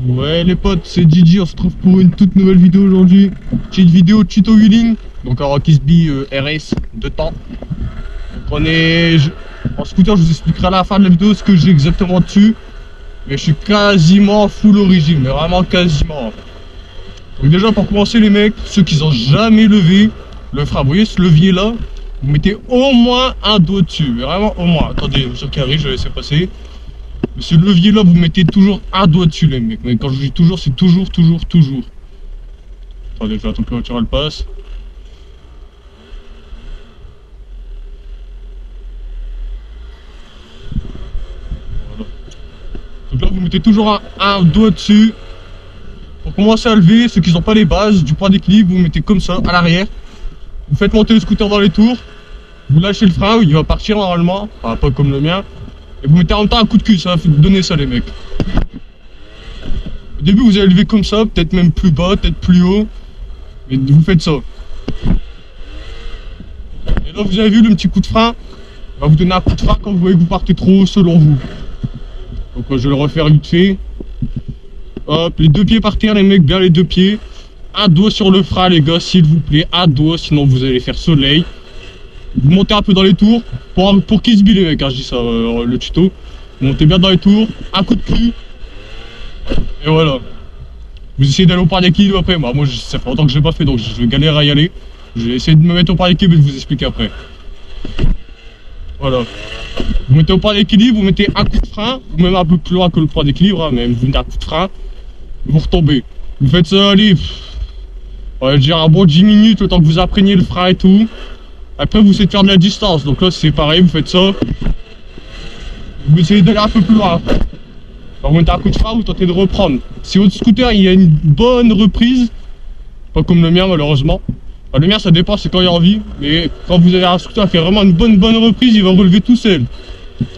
Ouais les potes, c'est Gigi, on se retrouve pour une toute nouvelle vidéo aujourd'hui. Petite vidéo tuto wheeling, donc en Kisby RS de temps. Donc en scooter, je vous expliquerai à la fin de la vidéo ce que j'ai exactement dessus. Mais je suis quasiment full origine, mais vraiment quasiment. Donc déjà pour commencer les mecs, ceux qui n'ont jamais levé le frein, vous voyez ce levier là, vous mettez au moins un doigt dessus, mais vraiment au moins. Attendez, sur carré, je vais laisser passer. Mais ce levier là, vous mettez toujours un doigt dessus les mecs. Mais quand je dis toujours, c'est toujours. Attendez, je vais attendre que la voiture elle passe. Voilà. Donc là, vous mettez toujours un doigt dessus. Pour commencer à lever, ceux qui n'ont pas les bases du point d'équilibre, vous mettez comme ça à l'arrière. Vous faites monter le scooter dans les tours. Vous lâchez le frein, il va partir normalement. Enfin, pas comme le mien. Et vous mettez en même temps un coup de cul, ça va donner ça les mecs. Au début vous allez lever comme ça, peut-être même plus bas, peut-être plus haut. Mais vous faites ça. Et là vous avez vu le petit coup de frein. Il va vous donner un coup de frein quand vous voyez que vous partez trop haut selon vous. Donc je vais le refaire vite fait. Hop, les deux pieds par terre les mecs, bien les deux pieds. Un doigt sur le frein les gars, s'il vous plaît, un doigt, sinon vous allez faire soleil. Vous montez un peu dans les tours, pour Kisby les mecs, hein, je dis ça, le tuto. Vous montez bien dans les tours, un coup de cul. Et voilà. Vous essayez d'aller au point d'équilibre après. Bah, moi, ça fait longtemps que je l'ai pas fait, donc je galère à y aller. Je vais essayer de me mettre au point d'équilibre et de vous expliquer après. Voilà. Vous mettez au point d'équilibre, vous mettez un coup de frein, ou même un peu plus loin que le point d'équilibre, hein, mais vous mettez un coup de frein, vous retombez. Vous faites ça, allez, on va dire un bon 10 minutes, le temps que vous appreniez le frein et tout. Après vous essayez de faire de la distance, donc là c'est pareil, vous faites ça. Vous essayez d'aller un peu plus loin. Alors vous mettez un coup de frein, vous tentez de reprendre. Si votre scooter il y a une bonne reprise, pas comme le mien malheureusement. Enfin, le mien ça dépend, c'est quand il y a envie. Mais quand vous avez un scooter qui a vraiment une bonne reprise, il va relever tout seul.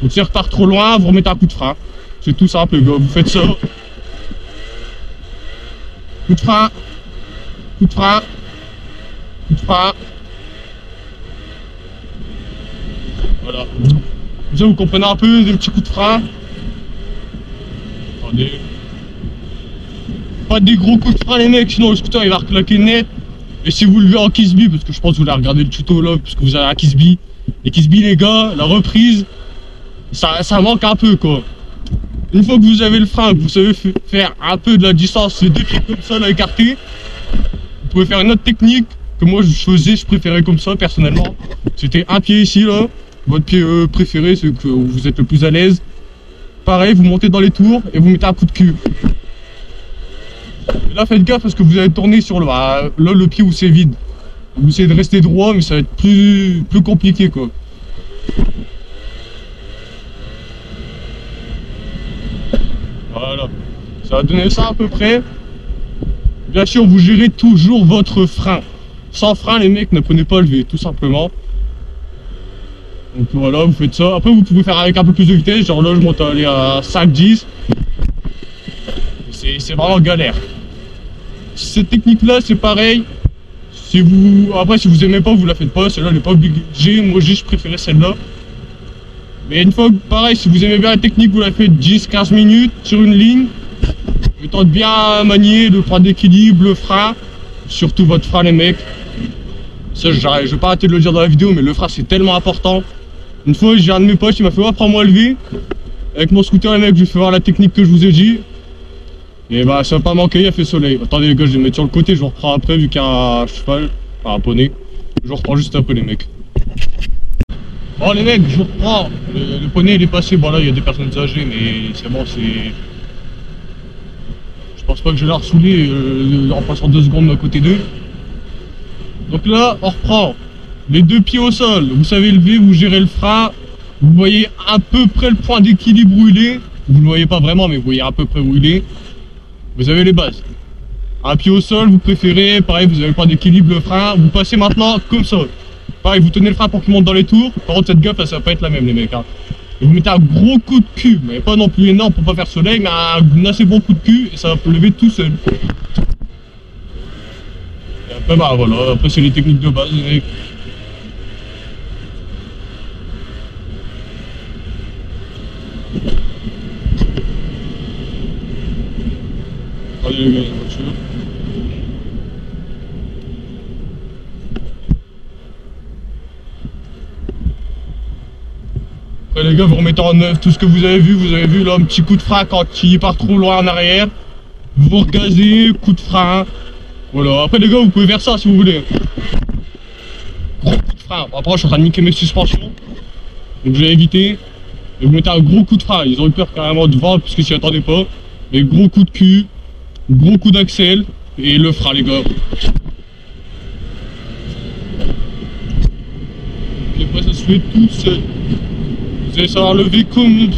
Donc si il repart trop loin, vous remettez un coup de frein. C'est tout simple les gars, vous faites ça. Coup de frein. Coup de frein. Coup de frein. Voilà. Comme ça vous comprenez un peu des petits coups de frein. Attendez. Pas des gros coups de frein les mecs, sinon le scooter il va reclaquer net. Et si vous le levez en Kisby, parce que je pense que vous allez regarder le tuto là, parce que vous avez un Kisby. Les Kisby les gars, la reprise, ça manque un peu quoi. Une fois que vous avez le frein, que vous savez faire un peu de la distance, les deux pieds comme ça là écartés, vous pouvez faire une autre technique que moi je préférais comme ça personnellement. C'était un pied ici là. Votre pied préféré, c'est que vous êtes le plus à l'aise. Pareil, vous montez dans les tours et vous mettez un coup de cul. Et là, faites gaffe parce que vous allez tourner sur le... là, le pied où c'est vide. Vous essayez de rester droit, mais ça va être plus compliqué, quoi. Voilà. Ça va donner ça à peu près. Bien sûr, vous gérez toujours votre frein. Sans frein, les mecs, ne prenez pas le lever, tout simplement. Donc voilà, vous faites ça. Après, vous pouvez faire avec un peu plus de vitesse. Genre là, je monte à aller à 5-10. C'est vraiment galère. Cette technique-là, c'est pareil. Après, si vous aimez pas, vous la faites pas. Celle-là, elle n'est pas obligée. Moi, je préférais celle-là. Mais une fois, pareil, si vous aimez bien la technique, vous la faites 10-15 minutes sur une ligne. Le temps de bien manier le point d'équilibre, le frein. Surtout votre frein, les mecs. Ça, je vais pas arrêter de le dire dans la vidéo, mais le frein, c'est tellement important. Une fois, j'ai un de mes potes, il m'a fait « apprends-moi à lever ». Avec mon scooter, les mecs, je lui fais voir la technique que je vous ai dit. Et bah, ça va pas manquer, il a fait soleil. Attendez les gars, je vais me mettre sur le côté, je vous reprends après, vu qu'il y a un cheval, enfin un poney. Je vous reprends juste après les mecs. Bon les mecs, je vous reprends. Le poney, il est passé. Bon là, il y a des personnes âgées, mais c'est bon, c'est... Je pense pas que je vais la ressouler en passant 2 secondes à côté d'eux. Donc là, on reprend. Les deux pieds au sol, vous savez lever, vous gérez le frein, vous voyez à peu près le point d'équilibre où il est. Vous le voyez pas vraiment, mais vous voyez à peu près où il est. Vous avez les bases. Un pied au sol, vous préférez, pareil, vous avez le point d'équilibre, le frein. Vous passez maintenant comme ça. Pareil, vous tenez le frein pour qu'il monte dans les tours. Par contre, cette gaffe, là, ça va pas être la même, les mecs. Hein. Et vous mettez un gros coup de cul, mais pas non plus énorme pour pas faire soleil, mais un assez bon coup de cul et ça va lever tout seul. Et après, bah voilà, après, c'est les techniques de base, les mecs. Regardez les gars, la voiture. Après les gars, vous remettez en neuf tout ce que vous avez vu là, un petit coup de frein quand il part trop loin en arrière. Vous regazez, coup de frein. Voilà, après les gars, vous pouvez faire ça si vous voulez. Gros coup de frein. Après, je suis en train de niquer mes suspensions. Donc je vais éviter. Et vous mettez un gros coup de frein. Ils ont eu peur carrément de vent puisqu'ils s'y attendaient pas. Mais gros coup de cul, gros coup d'axel et le frein les gars. Et après ça se fait tout seul. Vous allez savoir lever comme...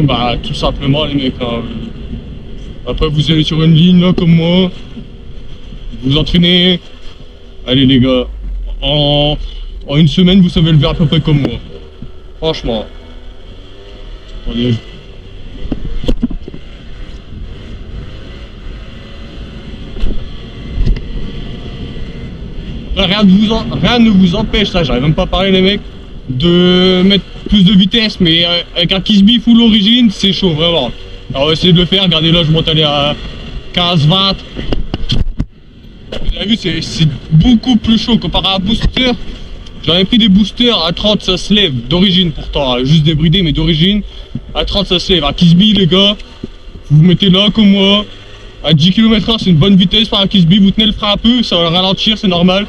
Bah tout simplement les mecs. Hein. Après vous allez sur une ligne là comme moi. Vous entraînez. Allez les gars. En une semaine vous savez lever à peu près comme moi. Franchement. Allez. Rien ne vous empêche, ça j'arrive même pas à parler les mecs, de mettre plus de vitesse, mais avec un Kisby full origine, c'est chaud vraiment. Alors essayez de le faire, regardez là je monte aller à 15-20. Vous avez vu c'est beaucoup plus chaud comparé à un booster. J'avais pris des boosters à 30 ça se lève d'origine pourtant, juste débridé mais d'origine. À 30 ça se lève, à Kisby les gars, vous vous mettez là comme moi. À 10 km/h c'est une bonne vitesse par un Kisby, vous tenez le frein un peu, ça va le ralentir, c'est normal.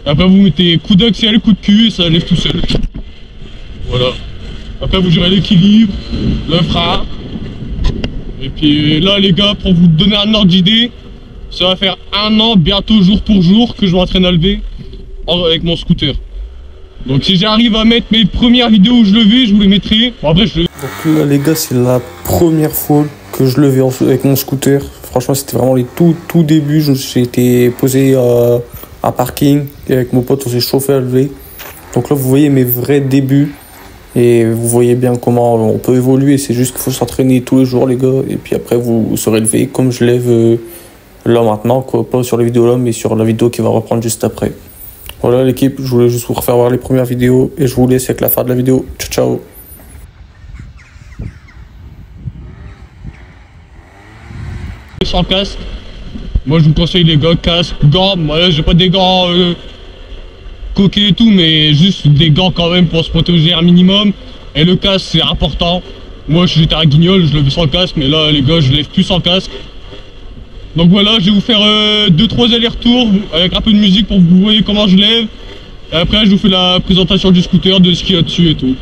Après vous mettez coup d'axel, coup de cul et ça lève tout seul. Voilà. Après vous gérez l'équilibre, le frein. Et puis là les gars, pour vous donner un ordre d'idée, ça va faire 1 an bientôt jour pour jour que je m'entraîne à lever avec mon scooter. Donc si j'arrive à mettre mes premières vidéos où je levais, je vous les mettrai. Bon, après je... Donc là les gars, c'est la première fois que je levais avec mon scooter. Franchement c'était vraiment les tout débuts. J'ai été posé à parking et avec mon pote on s'est chauffé à lever. Donc là vous voyez mes vrais débuts et vous voyez bien comment on peut évoluer. C'est juste qu'il faut s'entraîner tous les jours les gars et puis après vous saurez lever comme je lève là maintenant quoi. Pas sur les vidéos là mais sur la vidéo qui va reprendre juste après. Voilà l'équipe, je voulais juste vous refaire voir les premières vidéos et je vous laisse avec la fin de la vidéo. Ciao ciao. Sans casque, moi je vous conseille les gars, casque, gants. Moi j'ai pas des gants coquets et tout, mais juste des gants quand même pour se protéger un minimum. Et le casque c'est important. Moi j'étais à Guignol, je levais sans casque, mais là les gars je lève plus sans casque. Donc voilà, je vais vous faire 2-3 allers-retours avec un peu de musique pour que vous voyez comment je lève. Et après je vous fais la présentation du scooter, de ce qu'il y a dessus et tout.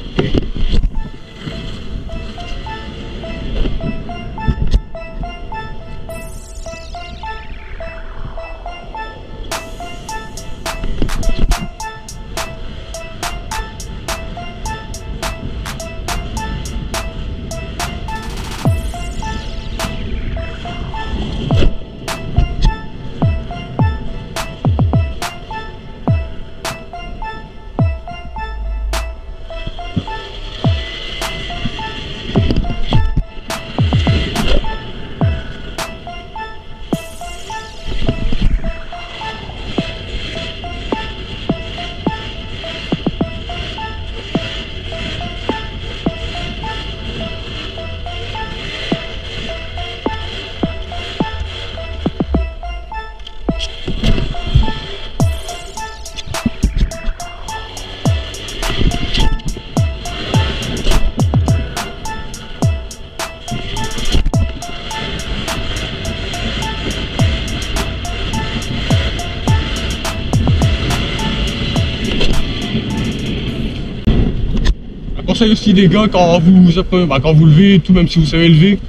Conseil aussi les gars, quand vous levez et tout, même si vous savez lever,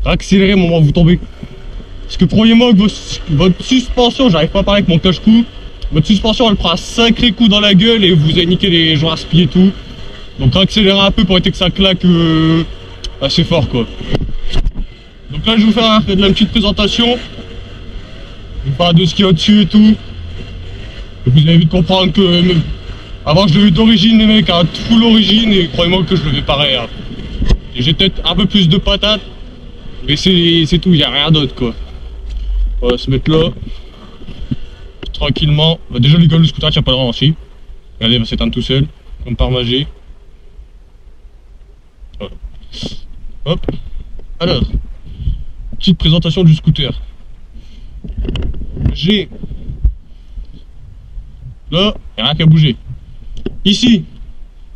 accélérez au moment où vous tombez. Parce que croyez-moi que votre suspension, j'arrive pas à parler avec mon cache-cou, votre suspension elle prend un sacré coup dans la gueule et vous allez niquer les joints à spies et tout. Donc accélérez un peu pour éviter que ça claque assez fort quoi. Donc là je vais vous faire de la petite présentation. Je vais faire de ce qu'il y a au-dessus et tout. Et vous allez vite comprendre que avant je levais d'origine les mecs, à full origine et croyez-moi que je levais pareil. Hein. J'ai peut-être un peu plus de patates, mais c'est tout, il n'y a rien d'autre quoi. On va se mettre là, tranquillement. Bah, déjà les gars, le scooter tient pas de ralenti. Regardez, il va s'éteindre tout seul, comme par magie. Voilà. Hop. Alors, petite présentation du scooter. J'ai... Là, il n'y a rien qu'à bouger. Ici,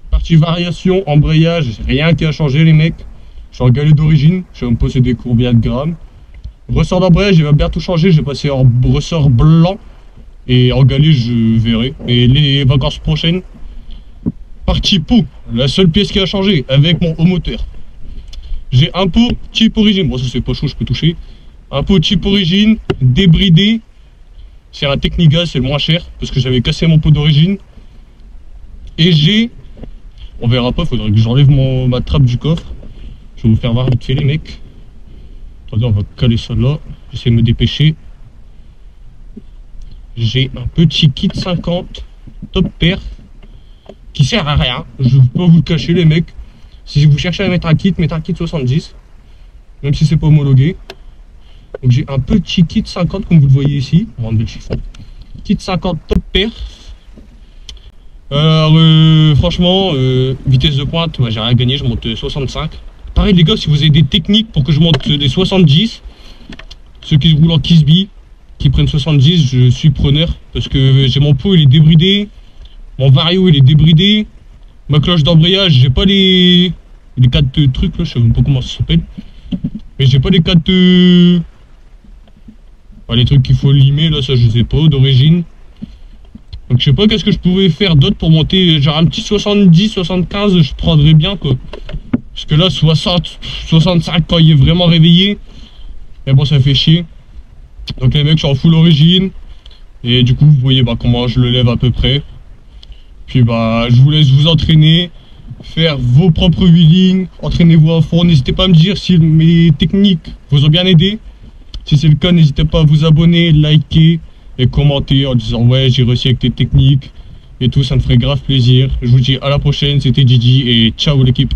partie variation, embrayage, rien qui a changé les mecs. Je suis en galet d'origine, je vais me posséder combien de grammes. Ressort d'embrayage, il va bien tout changer, j'ai passé en ressort blanc. Et en galet, je verrai. Et les vacances prochaines, partie pot, la seule pièce qui a changé avec mon haut moteur. J'ai un pot type origine, bon ça c'est pas chaud, je peux toucher. Un pot type origine, débridé. C'est un Technigas, c'est le moins cher, parce que j'avais cassé mon pot d'origine. Et j'ai, on verra pas, faudrait que j'enlève ma trappe du coffre. Je vais vous faire voir vite fait les mecs. Attendez, on va caler ça là, j'essaie de me dépêcher. J'ai un petit kit 50 top pair qui sert à rien, je peux pas vous le cacher les mecs. Si vous cherchez à mettre un kit 70, même si c'est pas homologué. Donc j'ai un petit kit 50 comme vous le voyez ici, on va enlever le chiffon. Kit 50 top pair. Alors franchement, vitesse de pointe, j'ai rien gagné, je monte 65. Pareil les gars, si vous avez des techniques pour que je monte des 70, ceux qui roulent en Kisby, qui prennent 70, je suis preneur parce que j'ai mon pot il est débridé, mon vario il est débridé, ma cloche d'embrayage j'ai pas les 4 trucs là, je sais même pas comment ça s'appelle, mais j'ai pas les 4 les trucs qu'il faut limer là, ça je sais pas d'origine. Donc je sais pas qu'est-ce que je pouvais faire d'autre pour monter, genre un petit 70, 75 je prendrais bien quoi. Parce que là 60, 65 quand il est vraiment réveillé, mais bon ça fait chier. Donc les mecs, je suis en full origine. Et du coup, vous voyez comment je le lève à peu près. Puis je vous laisse vous entraîner, faire vos propres wheelings, entraînez-vous à fond. N'hésitez pas à me dire si mes techniques vous ont bien aidé. Si c'est le cas, n'hésitez pas à vous abonner, liker et commenter en disant ouais, j'ai réussi avec tes techniques et tout, ça me ferait grave plaisir. Je vous dis à la prochaine, c'était Didi et ciao l'équipe.